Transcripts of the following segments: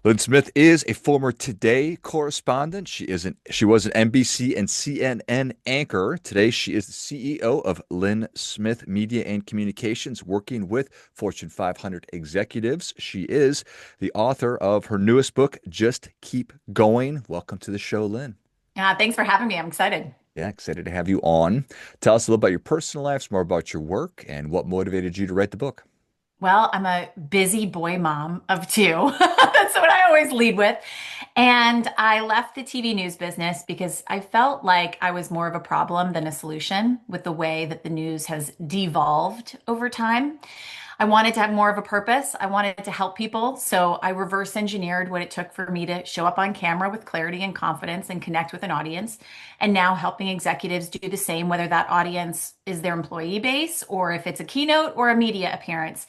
Lynn Smith is a former Today correspondent. She was an NBC and CNN anchor. Today she is the CEO of Lynn Smith Media and Communications, working with Fortune 500 executives. She is the author of her newest book, Just Keep Going. Welcome to the show, Lynn. Thanks for having me. I'm excited. Yeah, excited to have you on. Tell us a little about your personal life, some more about your work, and what motivated you to write the book. Well, I'm a busy boy mom of two. That's what I always lead with. And I left the TV news business because I felt like I was more of a problem than a solution with the way that the news has devolved over time. I wanted to have more of a purpose. I wanted to help people. So I reverse engineered what it took for me to show up on camera with clarity and confidence and connect with an audience. And now helping executives do the same, whether that audience is their employee base or if it's a keynote or a media appearance.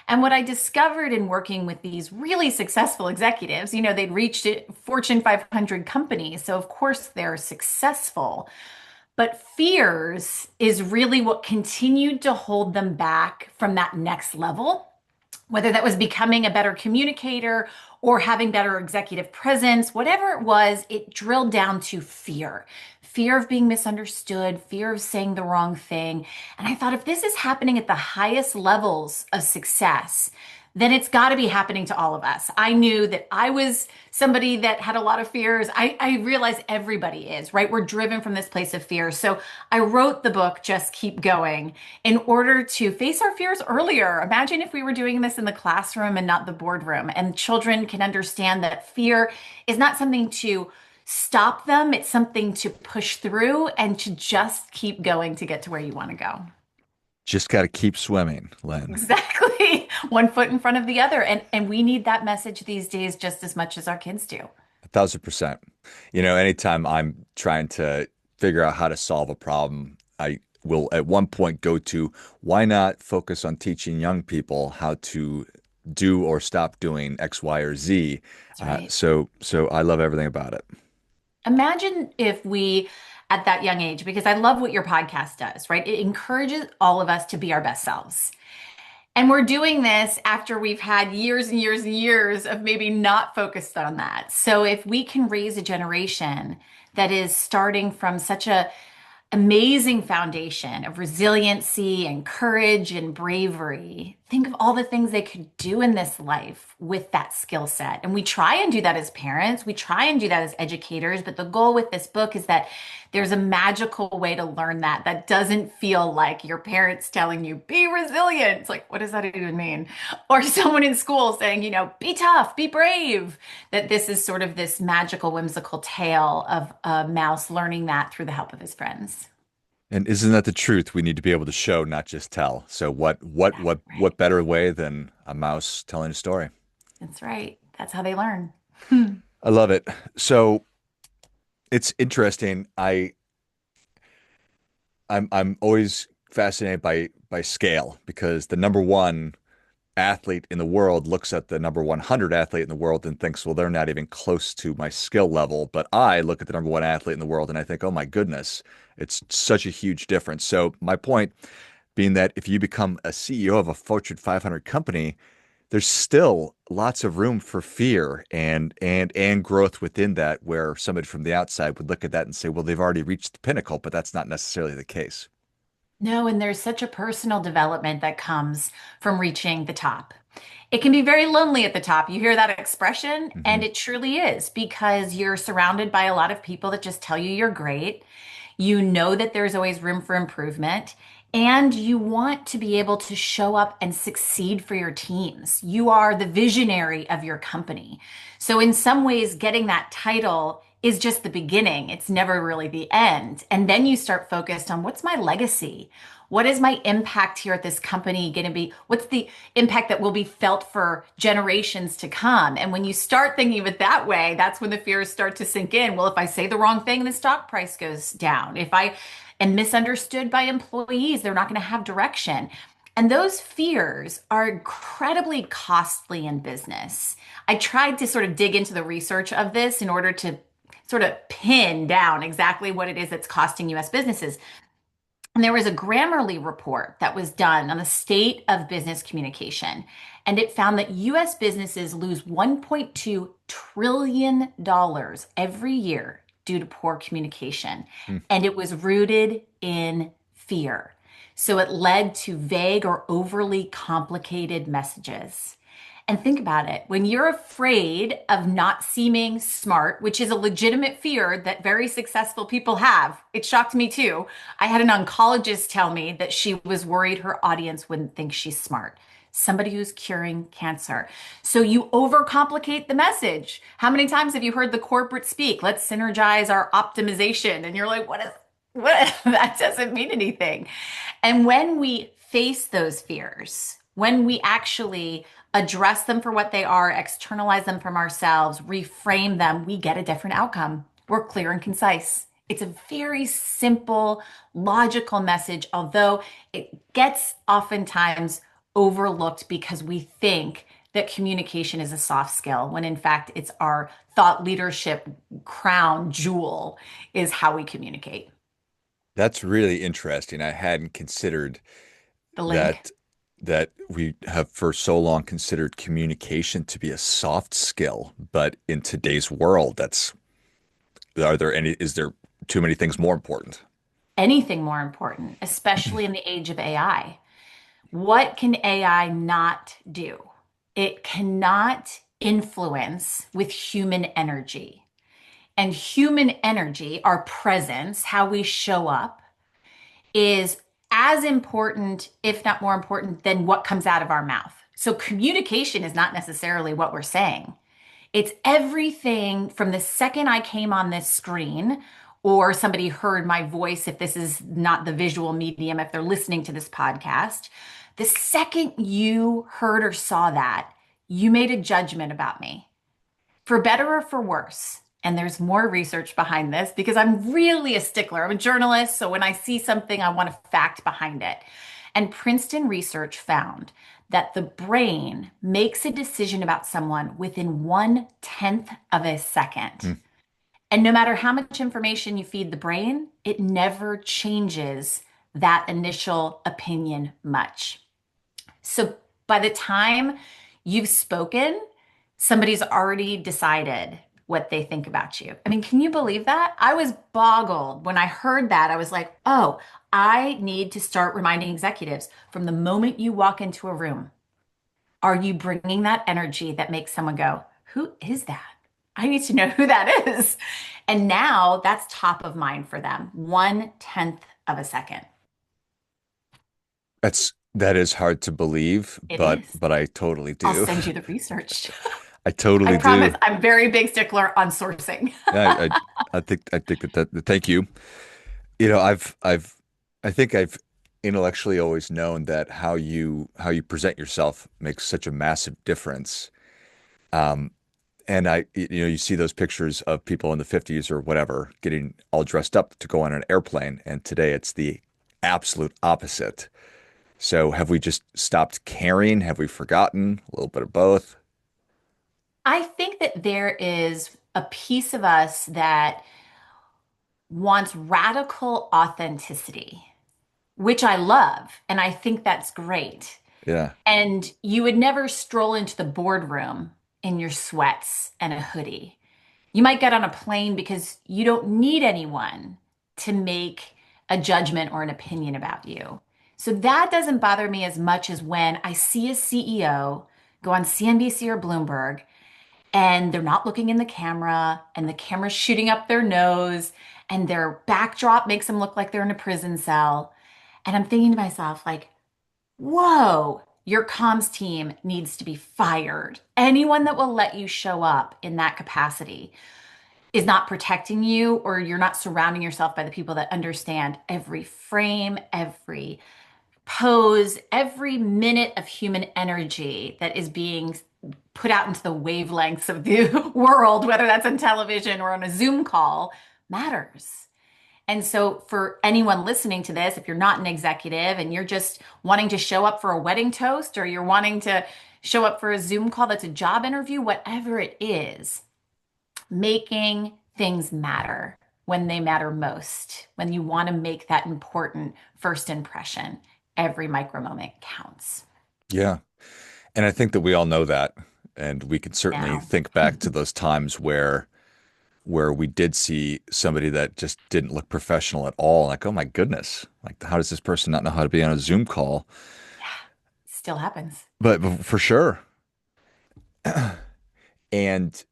And what I discovered in working with these really successful executives, they'd reached Fortune 500 companies. So, of course, they're successful. But fears is really what continued to hold them back from that next level, whether that was becoming a better communicator or having better executive presence, whatever it was, it drilled down to fear. Fear of being misunderstood, fear of saying the wrong thing. And I thought if this is happening at the highest levels of success, then it's got to be happening to all of us. I knew that I was somebody that had a lot of fears. I realize everybody is, right? We're driven from this place of fear. So I wrote the book, Just Keep Going, in order to face our fears earlier. Imagine if we were doing this in the classroom and not the boardroom, and children can understand that fear is not something to stop them, it's something to push through and to just keep going to get to where you want to go. Just got to keep swimming, Lynn. Exactly. One foot in front of the other. And we need that message these days just as much as our kids do. 1,000%. Anytime I'm trying to figure out how to solve a problem, I will at one point go to why not focus on teaching young people how to do or stop doing X, Y, or Z. That's right. So I love everything about it. Imagine if we, at that young age, because I love what your podcast does, right? It encourages all of us to be our best selves. And we're doing this after we've had years and years and years of maybe not focused on that. So if we can raise a generation that is starting from such a amazing foundation of resiliency and courage and bravery. Think of all the things they could do in this life with that skill set. And we try and do that as parents, we try and do that as educators. But the goal with this book is that there's a magical way to learn that that doesn't feel like your parents telling you, be resilient. It's like, what does that even mean? Or someone in school saying, be tough, be brave. That this is sort of this magical, whimsical tale of a mouse learning that through the help of his friends. And isn't that the truth? We need to be able to show, not just tell. So what better way than a mouse telling a story? That's right. That's how they learn. I love it. So it's interesting. I'm always fascinated by scale because the number one athlete in the world looks at the number 100 athlete in the world and thinks, well, they're not even close to my skill level. But I look at the number one athlete in the world and I think, oh my goodness, it's such a huge difference. So my point being that if you become a CEO of a Fortune 500 company, there's still lots of room for fear and growth within that, where somebody from the outside would look at that and say, well, they've already reached the pinnacle, but that's not necessarily the case. No, and there's such a personal development that comes from reaching the top. It can be very lonely at the top. You hear that expression, Hmm. and it truly is because you're surrounded by a lot of people that just tell you you're great. You know that there's always room for improvement, and you want to be able to show up and succeed for your teams. You are the visionary of your company. So, in some ways, getting that title is just the beginning. It's never really the end. And then you start focused on what's my legacy? What is my impact here at this company going to be? What's the impact that will be felt for generations to come? And when you start thinking of it that way, that's when the fears start to sink in. Well, if I say the wrong thing, the stock price goes down. If I am misunderstood by employees, they're not going to have direction. And those fears are incredibly costly in business. I tried to sort of dig into the research of this in order to sort of pin down exactly what it is that's costing US businesses. And there was a Grammarly report that was done on the state of business communication. And it found that US businesses lose $1.2 trillion every year due to poor communication. Hmm. And it was rooted in fear. So it led to vague or overly complicated messages. And think about it. When you're afraid of not seeming smart, which is a legitimate fear that very successful people have, it shocked me too. I had an oncologist tell me that she was worried her audience wouldn't think she's smart. Somebody who's curing cancer. So you overcomplicate the message. How many times have you heard the corporate speak? Let's synergize our optimization. And you're like, what? That doesn't mean anything. And when we face those fears, when we actually address them for what they are, externalize them from ourselves, reframe them, we get a different outcome. We're clear and concise. It's a very simple, logical message, although it gets oftentimes overlooked because we think that communication is a soft skill, when in fact it's our thought leadership crown jewel is how we communicate. That's really interesting. I hadn't considered The link. that we have for so long considered communication to be a soft skill, but in today's world, is there too many things more important? Anything more important, especially in the age of AI. What can AI not do? It cannot influence with human energy. And human energy, our presence, how we show up, is as important, if not more important, than what comes out of our mouth. So communication is not necessarily what we're saying. It's everything from the second I came on this screen, or somebody heard my voice, if this is not the visual medium, if they're listening to this podcast, the second you heard or saw that, you made a judgment about me, for better or for worse. And there's more research behind this because I'm really a stickler. I'm a journalist. So when I see something, I want a fact behind it. And Princeton research found that the brain makes a decision about someone within 1/10 of a second. Hmm. And no matter how much information you feed the brain, it never changes that initial opinion much. So by the time you've spoken, somebody's already decided what they think about you. I mean, can you believe that? I was boggled when I heard that. I was like, oh, I need to start reminding executives from the moment you walk into a room, are you bringing that energy that makes someone go, who is that? I need to know who that is. And now that's top of mind for them, 1/10 of a second. That is hard to believe, It but is. I totally I'll do. send you the research. I I totally promise do. I'm very big stickler on sourcing. Yeah, I think thank you. You know, I think I've intellectually always known that how you present yourself makes such a massive difference. Um, and you see those pictures of people in the 50s or whatever getting all dressed up to go on an airplane, and today it's the absolute opposite. So have we just stopped caring? Have we forgotten? A little bit of both. I think that there is a piece of us that wants radical authenticity, which I love. And I think that's great. Yeah. And you would never stroll into the boardroom in your sweats and a hoodie. You might get on a plane because you don't need anyone to make a judgment or an opinion about you. So that doesn't bother me as much as when I see a CEO go on CNBC or Bloomberg and they're not looking in the camera and the camera's shooting up their nose and their backdrop makes them look like they're in a prison cell. And I'm thinking to myself, like, whoa, your comms team needs to be fired. Anyone that will let you show up in that capacity is not protecting you, or you're not surrounding yourself by the people that understand every frame, every pose, every minute of human energy that is being put out into the wavelengths of the world, whether that's on television or on a Zoom call, matters. And so, for anyone listening to this, if you're not an executive and you're just wanting to show up for a wedding toast, or you're wanting to show up for a Zoom call that's a job interview, whatever it is, making things matter. when they matter most, when you want to make that important first impression. Every micro moment counts Yeah. And I think that we all know that. And we can certainly now. think back to those times where we did see somebody that just didn't look professional at all. Like, oh my goodness, like how does this person not know how to be on a Zoom call? Yeah, still happens. But for sure. And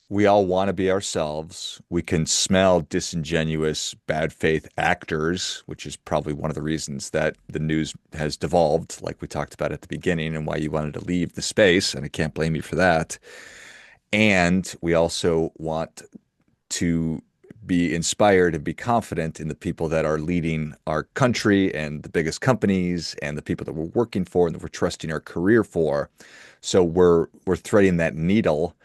we all want to be ourselves. We can smell disingenuous, bad faith actors, which is probably one of the reasons that the news has devolved, like we talked about at the beginning, and why you wanted to leave the space. And I can't blame you for that. And we also want to be inspired and be confident in the people that are leading our country and the biggest companies and the people that we're working for and that we're trusting our career for. So we're threading that needle.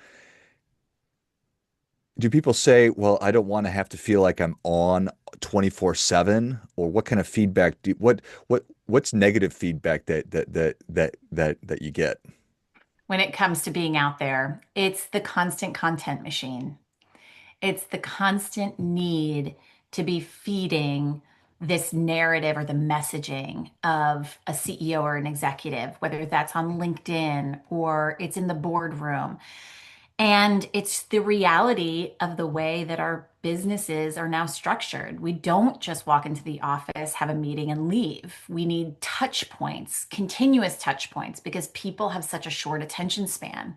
Do people say, well, I don't want to have to feel like I'm on 24/7? Or what kind of feedback what's negative feedback that you get? When it comes to being out there, it's the constant content machine. It's the constant need to be feeding this narrative or the messaging of a CEO or an executive, whether that's on LinkedIn or it's in the boardroom. And it's the reality of the way that our businesses are now structured. We don't just walk into the office, have a meeting, and leave. We need touch points, continuous touch points, because people have such a short attention span.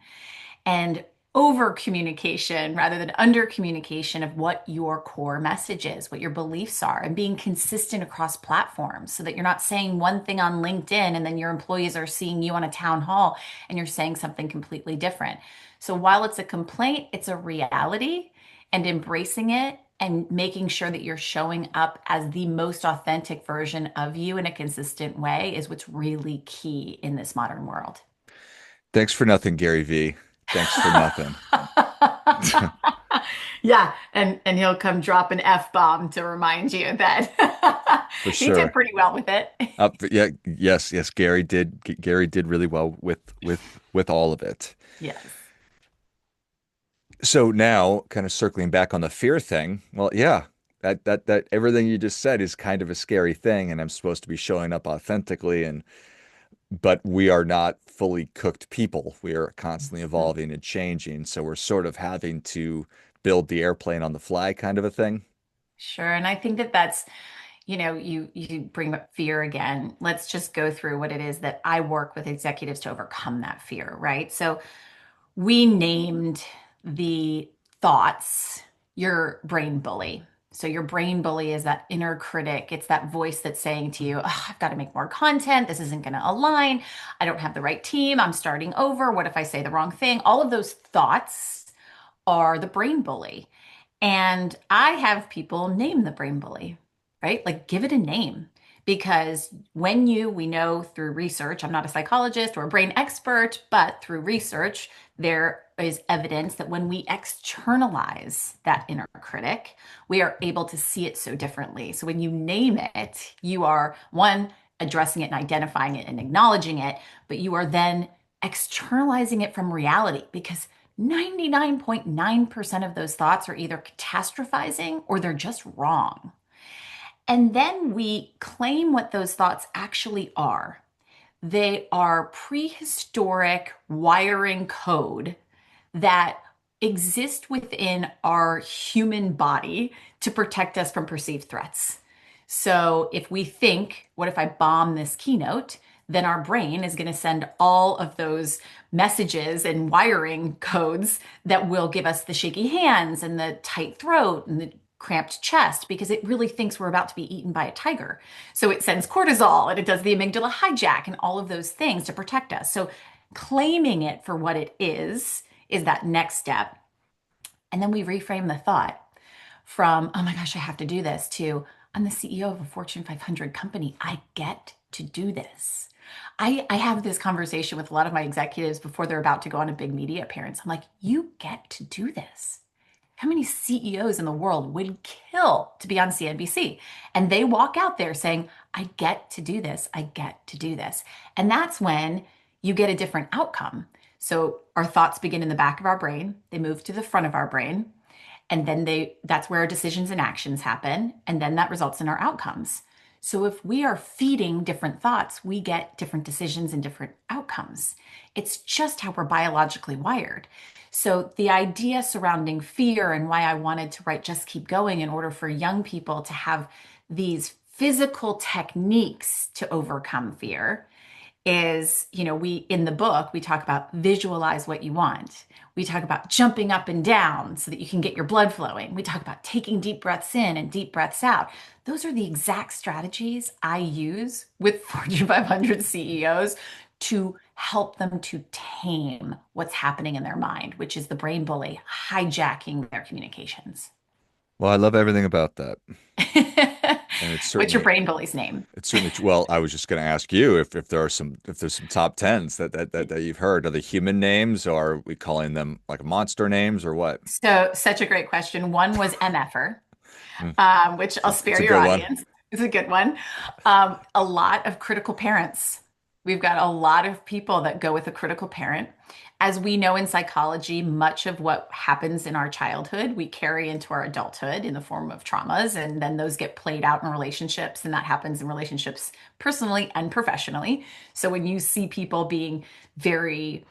And over communication rather than under communication of what your core message is, what your beliefs are, and being consistent across platforms so that you're not saying one thing on LinkedIn and then your employees are seeing you on a town hall and you're saying something completely different. So while it's a complaint, it's a reality, and embracing it and making sure that you're showing up as the most authentic version of you in a consistent way is what's really key in this modern world. Thanks for nothing, Gary V. Thanks for nothing. Yeah, and he'll come drop an F-bomb to remind you that For he did sure. pretty well with it. Yeah, yes, Gary did really well with all of it. Yes. So now, kind of circling back on the fear thing, well, yeah, that everything you just said is kind of a scary thing, and I'm supposed to be showing up authentically, and but we are not fully cooked people. We are constantly Mhm. evolving and changing, so we're sort of having to build the airplane on the fly kind of a thing. Sure. And I think that that's, you bring up fear again. Let's just go through what it is that I work with executives to overcome that fear, right? So we named the thoughts your brain bully. So your brain bully is that inner critic. It's that voice that's saying to you, "Ugh, I've got to make more content. This isn't going to align. I don't have the right team. I'm starting over. What if I say the wrong thing?" All of those thoughts are the brain bully. And I have people name the brain bully, right? Like give it a name. Because we know through research, I'm not a psychologist or a brain expert, but through research, there is evidence that when we externalize that inner critic, we are able to see it so differently. So when you name it, you are one, addressing it and identifying it and acknowledging it, but you are then externalizing it from reality because 99.9% of those thoughts are either catastrophizing or they're just wrong. And then we claim what those thoughts actually are. They are prehistoric wiring code that exist within our human body to protect us from perceived threats. So if we think, what if I bomb this keynote? Then our brain is going to send all of those messages and wiring codes that will give us the shaky hands and the tight throat and the cramped chest because it really thinks we're about to be eaten by a tiger. So it sends cortisol and it does the amygdala hijack and all of those things to protect us. So claiming it for what it is that next step. And then we reframe the thought from, oh my gosh, I have to do this, to, I'm the CEO of a Fortune 500 company. I get to do this. I have this conversation with a lot of my executives before they're about to go on a big media appearance. I'm like, you get to do this. How many CEOs in the world would kill to be on CNBC? And they walk out there saying, I get to do this. I get to do this. And that's when you get a different outcome. So our thoughts begin in the back of our brain, they move to the front of our brain. And then that's where our decisions and actions happen. And then that results in our outcomes. So if we are feeding different thoughts, we get different decisions and different outcomes. It's just how we're biologically wired. So the idea surrounding fear and why I wanted to write Just Keep Going in order for young people to have these physical techniques to overcome fear is, we in the book, we talk about visualize what you want. We talk about jumping up and down so that you can get your blood flowing. We talk about taking deep breaths in and deep breaths out. Those are the exact strategies I use with Fortune 500 CEOs to help them to tame what's happening in their mind, which is the brain bully hijacking their communications. Well, I love everything about that. And What's your brain bully's name? it's certainly, well, I was just going to ask you if there are if there's some top tens that you've heard. Are they human names or are we calling them like monster names or what? So, such a great question. One was MFer, Hmm. which I'll It's spare a your good one. audience. It's a good one. A lot of critical parents. We've got a lot of people that go with a critical parent. As we know in psychology, much of what happens in our childhood, we carry into our adulthood in the form of traumas, and then those get played out in relationships, and that happens in relationships personally and professionally. So when you see people being very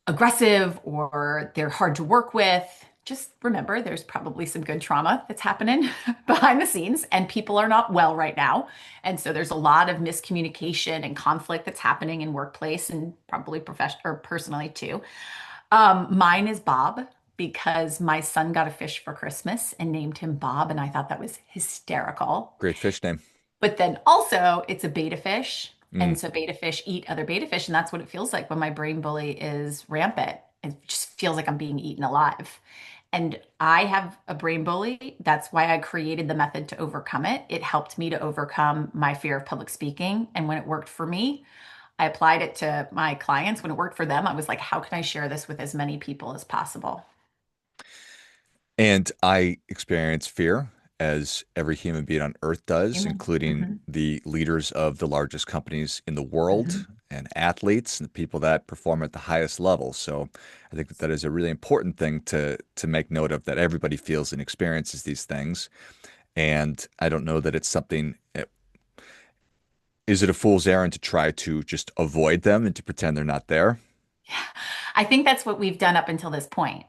aggressive or they're hard to work with, just remember there's probably some good trauma that's happening behind the scenes, and people are not well right now. And so there's a lot of miscommunication and conflict that's happening in workplace and probably professional or personally too. Mine is Bob because my son got a fish for Christmas and named him Bob, and I thought that was hysterical. Great fish name. But then also, it's a beta fish. Mm. And so beta fish eat other beta fish. And that's what it feels like when my brain bully is rampant. It just feels like I'm being eaten alive. And I have a brain bully. That's why I created the method to overcome it. It helped me to overcome my fear of public speaking. And when it worked for me, I applied it to my clients. When it worked for them, I was like, how can I share this with as many people as possible? And I experience fear as every human being on earth does, Human. including Hmm. the leaders of the largest companies in the world Hmm. and athletes and the people that perform at the highest level. So I think that that is a really important thing to make note of, that everybody feels and experiences these things. And I don't know that it's something, is it a fool's errand to try to just avoid them and to pretend they're not there? I think that's what we've done up until this point.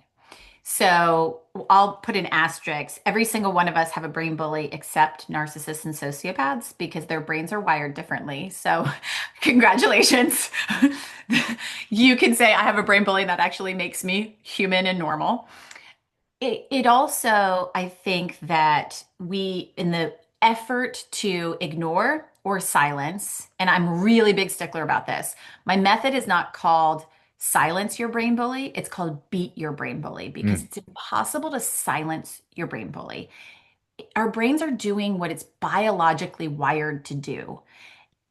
So I'll put an asterisk. Every single one of us have a brain bully except narcissists and sociopaths because their brains are wired differently. So congratulations. You can say I have a brain bully that actually makes me human and normal. It also, I think that we, in the effort to ignore or silence, and I'm really big stickler about this, my method is not called silence your brain bully, it's called beat your brain bully because Mm. it's impossible to silence your brain bully. Our brains are doing what it's biologically wired to do.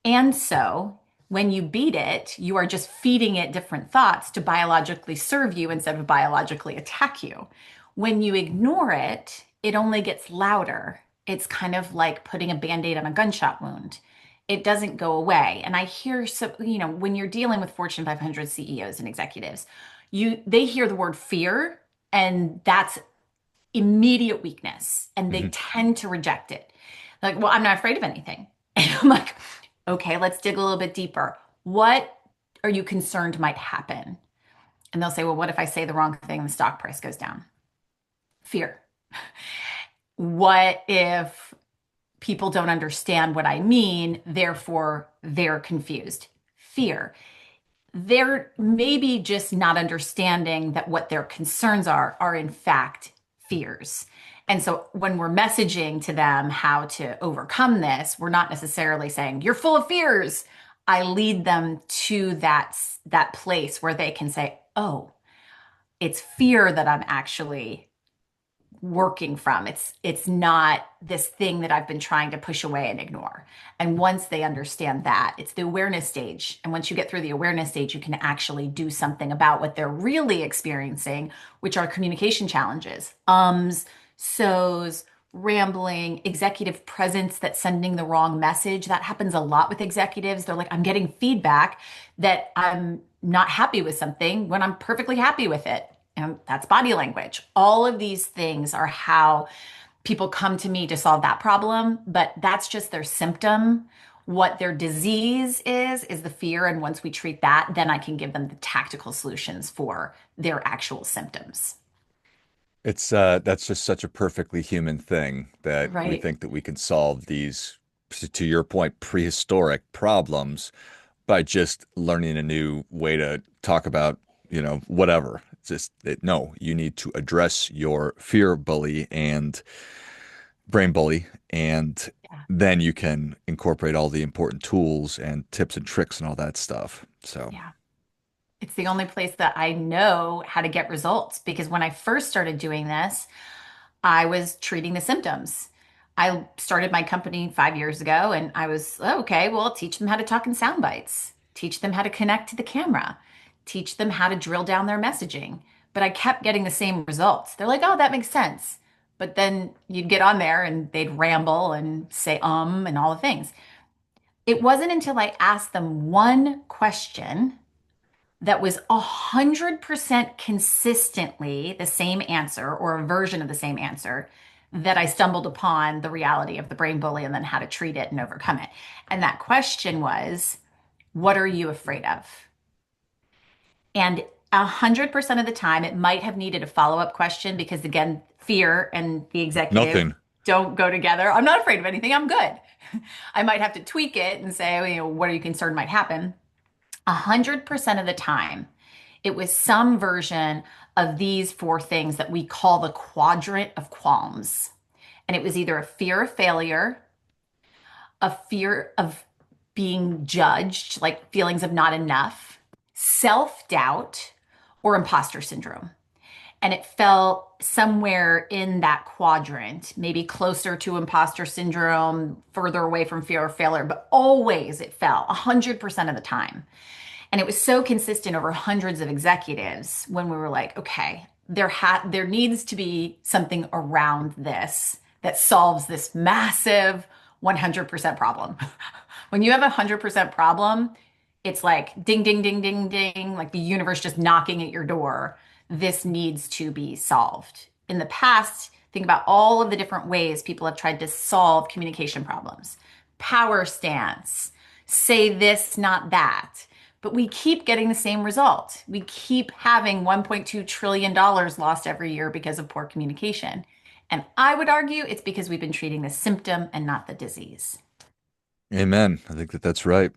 And so when you beat it, you are just feeding it different thoughts to biologically serve you instead of biologically attack you. When you ignore it, it only gets louder. It's kind of like putting a band-aid on a gunshot wound. It doesn't go away. And I hear so, when you're dealing with Fortune 500 CEOs and executives, they hear the word fear and that's immediate weakness and they Mhm. tend to reject it. Like, well, I'm not afraid of anything. And I'm like, okay, let's dig a little bit deeper. What are you concerned might happen? And they'll say, well, what if I say the wrong thing and the stock price goes down? Fear. What if people don't understand what I mean, therefore they're confused? Fear. They're maybe just not understanding that what their concerns are in fact fears. And so when we're messaging to them how to overcome this, we're not necessarily saying you're full of fears. I lead them to that place where they can say, "Oh, it's fear that I'm actually working from. It's not this thing that I've been trying to push away and ignore." And once they understand that, it's the awareness stage. And once you get through the awareness stage, you can actually do something about what they're really experiencing, which are communication challenges. So's, rambling, executive presence that's sending the wrong message. That happens a lot with executives. They're like, I'm getting feedback that I'm not happy with something when I'm perfectly happy with it. And that's body language. All of these things are how people come to me to solve that problem, but that's just their symptom. What their disease is the fear. And once we treat that, then I can give them the tactical solutions for their actual symptoms. It's that's just such a perfectly human thing that we Right. think that we can solve these, to your point, prehistoric problems by just learning a new way to talk about, whatever. It's just that no, you need to address your fear bully and brain bully, and Yeah. then you can incorporate all the important tools and tips and tricks and all that stuff. So, Yeah. It's the only place that I know how to get results because when I first started doing this, I was treating the symptoms. I started my company 5 years ago and I was, "Oh, okay, well, teach them how to talk in sound bites, teach them how to connect to the camera, teach them how to drill down their messaging." But I kept getting the same results. They're like, oh, that makes sense. But then you'd get on there and they'd ramble and say, and all the things. It wasn't until I asked them one question that was 100% consistently the same answer or a version of the same answer that I stumbled upon the reality of the brain bully and then how to treat it and overcome it. And that question was, what are you afraid of? And 100% of the time, it might have needed a follow-up question because, again, fear and the executive nothing. don't go together. I'm not afraid of anything. I'm good. I might have to tweak it and say, what are you concerned might happen? 100% of the time, it was some version of these four things that we call the quadrant of qualms. And it was either a fear of failure, a fear of being judged, like feelings of not enough, self doubt, or imposter syndrome. And it fell somewhere in that quadrant, maybe closer to imposter syndrome, further away from fear of failure, but always it fell 100% of the time. And it was so consistent over hundreds of executives when we were like, okay, there needs to be something around this that solves this massive 100% problem. When you have a 100% problem, it's like ding, ding, ding, ding, ding, like the universe just knocking at your door. This needs to be solved. In the past, think about all of the different ways people have tried to solve communication problems. Power stance, say this, not that. But we keep getting the same result. We keep having $1.2 trillion lost every year because of poor communication. And I would argue it's because we've been treating the symptom and not the disease. Amen. I think that that's right.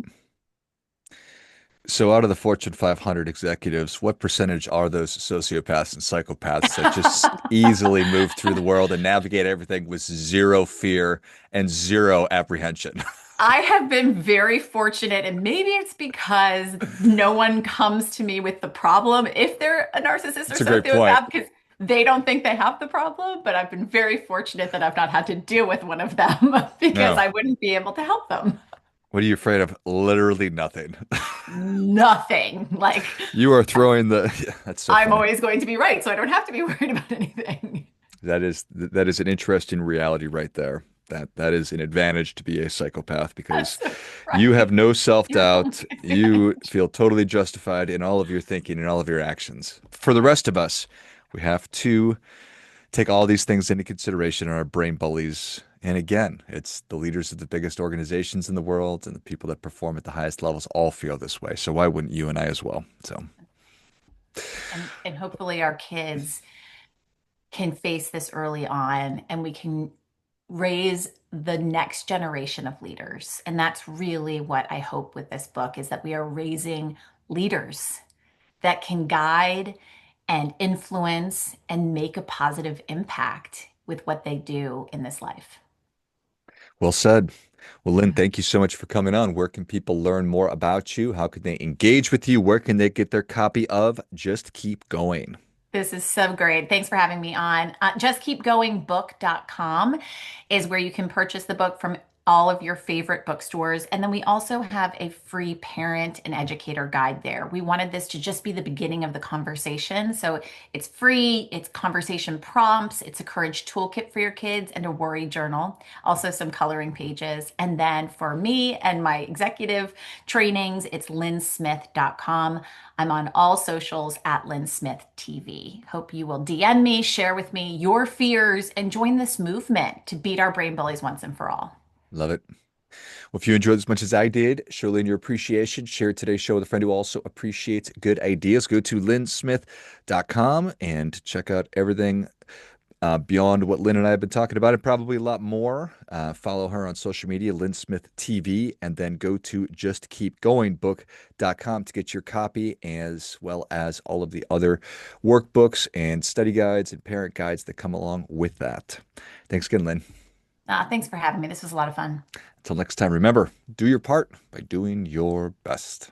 So, out of the Fortune 500 executives, what percentage are those sociopaths and psychopaths that just easily move through the world and navigate everything with zero fear and zero apprehension? I have been very fortunate, and maybe it's because no one comes to me with the problem if they're a narcissist or It's a great point. sociopath because they don't think they have the problem. But I've been very fortunate that I've not had to deal with one of them because No. I wouldn't be able to help them. What are you afraid of? Literally nothing. Nothing. Like, You are throwing the, yeah, that's so I'm funny. always going to be right, so I don't have to be worried about anything. That is an interesting reality right there. That is an advantage to be a psychopath because That's so you have right. no You're the only self-doubt. You advantage. feel totally justified in all of your thinking and all of your actions. For the rest of us, we have to take all these things into consideration in our brain bullies. And again, it's the leaders of the biggest organizations in the world and the people that perform at the highest levels all feel this way. So why wouldn't you and I as well? So And hopefully our kids can face this early on and we can raise the next generation of leaders. And that's really what I hope with this book is that we are raising leaders that can guide and influence and make a positive impact with what they do in this life. well said. Well, Lynn, Yeah. thank you so much for coming on. Where can people learn more about you? How can they engage with you? Where can they get their copy of Just Keep Going? This is so great. Thanks for having me on. JustKeepGoingBook.com is where you can purchase the book from all of your favorite bookstores. And then we also have a free parent and educator guide there. We wanted this to just be the beginning of the conversation. So it's free, it's conversation prompts, it's a courage toolkit for your kids, and a worry journal, also some coloring pages. And then for me and my executive trainings, it's lynnsmith.com. I'm on all socials at Lynn Smith TV. Hope you will DM me, share with me your fears, and join this movement to beat our brain bullies once and for all. Love it. Well, if you enjoyed as much as I did, show Lynn your appreciation. Share today's show with a friend who also appreciates good ideas. Go to lynnsmith.com and check out everything beyond what Lynn and I have been talking about, and probably a lot more. Follow her on social media, Lynn Smith TV, and then go to justkeepgoingbook.com to get your copy, as well as all of the other workbooks and study guides and parent guides that come along with that. Thanks again, Lynn. Thanks for having me. This was a lot of fun. Until next time, remember, do your part by doing your best.